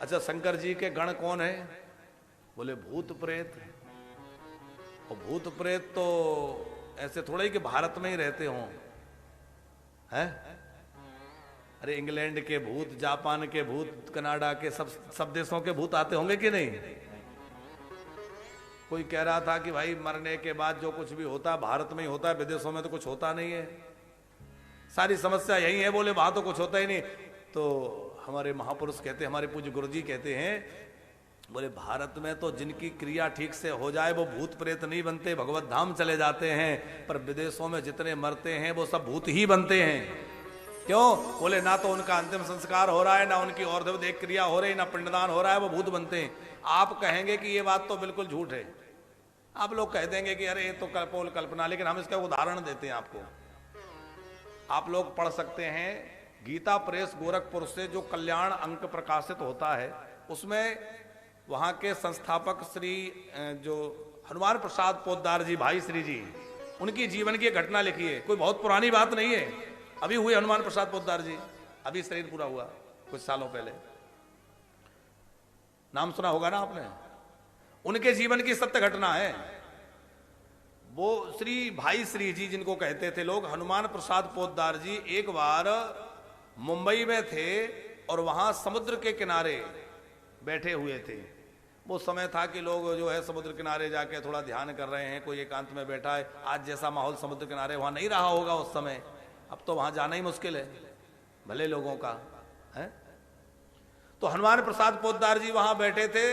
अच्छा, शंकर जी के गण कौन है? बोले भूत प्रेत। और भूत प्रेत तो ऐसे थोड़ा ही कि भारत में ही रहते हों, हैं? अरे इंग्लैंड के भूत, जापान के भूत, कनाडा के, सब देशों के भूत आते होंगे कि नहीं? कोई कह रहा था कि भाई मरने के बाद जो कुछ भी होता है भारत में ही होता है, विदेशों में तो कुछ होता नहीं है, सारी समस्या यही है। बोले वहां तो कुछ होता ही नहीं। तो हमारे महापुरुष कहते, हमारे पूज्य गुरु जी कहते हैं, बोले भारत में तो जिनकी क्रिया ठीक से हो जाए वो भूत प्रेत नहीं बनते, भगवत धाम चले जाते हैं। पर विदेशों में जितने मरते हैं वो सब भूत ही बनते हैं। क्यों? बोले ना तो उनका अंतिम संस्कार हो रहा है, ना उनकी और देव क्रिया हो रही, ना पिंडदान हो रहा है, वो भूत बनते हैं। आप कहेंगे कि ये बात तो बिल्कुल झूठ है। आप लोग कह देंगे कि अरे ये तो कल्पोल कल्पना, लेकिन हम इसका उदाहरण देते हैं आपको। आप लोग पढ़ सकते हैं गीता प्रेस गोरखपुर से जो कल्याण अंक प्रकाशित होता है, उसमें वहां के संस्थापक श्री जो हनुमान प्रसाद पोद्दार जी, भाई श्री जी, उनकी जीवन की घटना लिखी है। कोई बहुत पुरानी बात नहीं है, अभी हुए हनुमान प्रसाद पोद्दार जी, अभी शरीर पूरा हुआ कुछ सालों पहले। नाम सुना होगा ना आपने? उनके जीवन की सत्य घटना है। वो श्री भाई श्री जी जिनको कहते थे लोग, हनुमान प्रसाद पोद्दार जी एक बार मुंबई में थे और वहां समुद्र के किनारे बैठे हुए थे। वो समय था कि लोग जो है समुद्र किनारे जाके थोड़ा ध्यान कर रहे हैं, कोई एकांत में बैठा है। आज जैसा माहौल समुद्र किनारे वहां नहीं रहा होगा उस समय, अब तो वहां जाना ही मुश्किल है भले लोगों का है। तो हनुमान प्रसाद पोद्दार जी वहां बैठे थे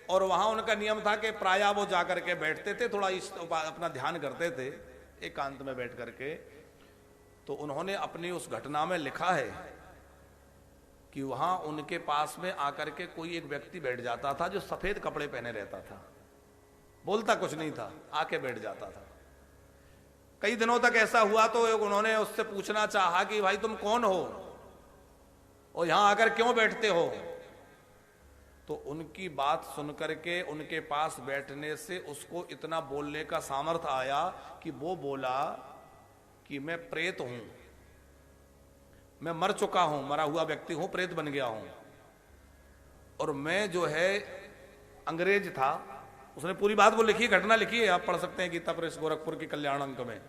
और वहां उनका नियम था कि प्रायः वो जाकर के बैठते थे, थोड़ा अपना ध्यान करते थे एकांत में बैठ करके। तो उन्होंने अपनी उस घटना में लिखा है कि वहां उनके पास में आकर के कोई एक व्यक्ति बैठ जाता था जो सफेद कपड़े पहने रहता था, बोलता कुछ नहीं था, आके बैठ जाता था। कई दिनों तक ऐसा हुआ तो उन्होंने उससे पूछना चाहा कि भाई तुम कौन हो और यहां आकर क्यों बैठते हो? तो उनकी बात सुनकर के उनके पास बैठने से उसको इतना बोलने का सामर्थ्य आया कि वो बोला कि मैं प्रेत हूं, मैं मर चुका हूं, मरा हुआ व्यक्ति हूं, प्रेत बन गया हूं। और मैं जो है अंग्रेज था। उसने पूरी बात वो लिखी, घटना लिखी है, आप पढ़ सकते हैं गीता प्रेस गोरखपुर की कल्याण अंक में,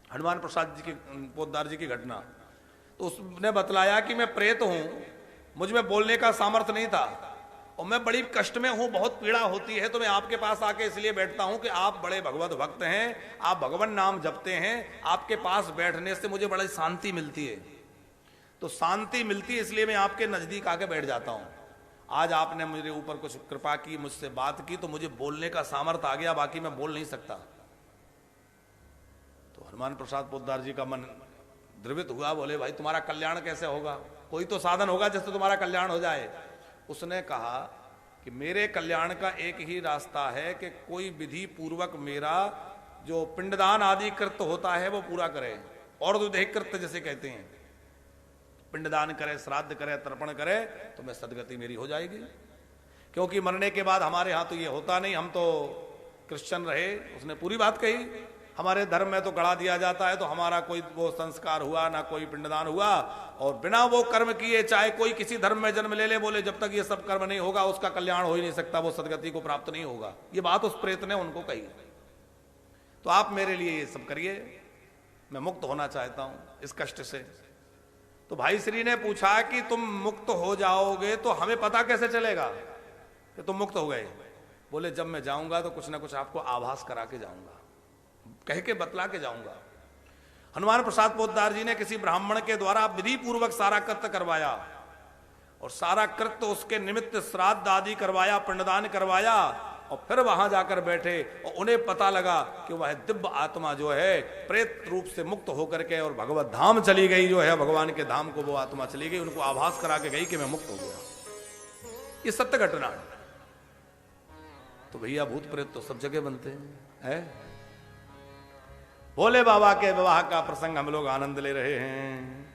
हनुमान प्रसाद जी की पोद्दार जी की घटना। तो उसने बतलाया कि मैं प्रेत हूं, मुझ में बोलने का सामर्थ्य नहीं था और मैं बड़ी कष्ट में हूं, बहुत पीड़ा होती है, तो मैं आपके पास आके इसलिए बैठता हूं कि आप बड़े भगवत भक्त हैं, आप भगवान नाम जपते हैं, आपके पास बैठने से मुझे बड़ी शांति मिलती है। तो शांति मिलती है इसलिए मैं आपके नजदीक आके बैठ जाता हूं। आज आपने मेरे ऊपर कुछ कृपा की, मुझसे बात की, तो मुझे बोलने का सामर्थ्य आ गया, बाकी मैं बोल नहीं सकता। तो हनुमान प्रसाद पोद्दार जी का मन द्रवित हुआ। बोले भाई तुम्हारा कल्याण कैसे होगा? कोई तो साधन होगा जिससे तुम्हारा कल्याण हो जाए। उसने कहा कि मेरे कल्याण का एक ही रास्ता है कि कोई विधि पूर्वक मेरा जो पिंडदान आदि कृत्य होता है वो पूरा करे, और जो देह कृत्य जैसे कहते हैं, पिंडदान करे, श्राद्ध करे, तर्पण करे, तो मैं सदगति मेरी हो जाएगी। क्योंकि मरने के बाद हमारे यहाँ तो ये होता नहीं, हम तो क्रिश्चियन रहे। उसने पूरी बात कही, हमारे धर्म में तो गड़ा दिया जाता है, तो हमारा कोई वो संस्कार हुआ ना, कोई पिंडदान हुआ, और बिना वो कर्म किए चाहे कोई किसी धर्म में जन्म ले ले, बोले जब तक ये सब कर्म नहीं होगा उसका कल्याण हो ही नहीं सकता, वो सदगति को प्राप्त नहीं होगा। ये बात उस प्रेत ने उनको कही। तो आप मेरे लिए ये सब करिए, मैं मुक्त होना चाहता हूं इस कष्ट से। तो भाई श्री ने पूछा कि तुम मुक्त हो जाओगे तो हमें पता कैसे चलेगा कि तुम मुक्त हो गए? बोले जब मैं जाऊंगा तो कुछ ना कुछ आपको आभास करा के जाऊंगा, कह के बतला के जाऊंगा। हनुमान प्रसाद पोद्दार जी ने किसी ब्राह्मण के द्वारा विधि पूर्वक सारा कृत्य करवाया और सारा कृत्य उसके निमित्त श्राद्ध आदि करवाया, पिंडदान करवाया, और फिर वहां जाकर बैठे और उन्हें पता लगा कि वह दिव्य आत्मा जो है प्रेत रूप से मुक्त होकर के और भगवत धाम चली गई, जो है भगवान के धाम को वो आत्मा चली गई, उनको आभास करा के गई कि मैं मुक्त हो गया। ये सत्य घटना है। तो भैया भूत प्रेत तो सब जगह बनते हैं। भोले बाबा के विवाह का प्रसंग हम लोग आनंद ले रहे हैं।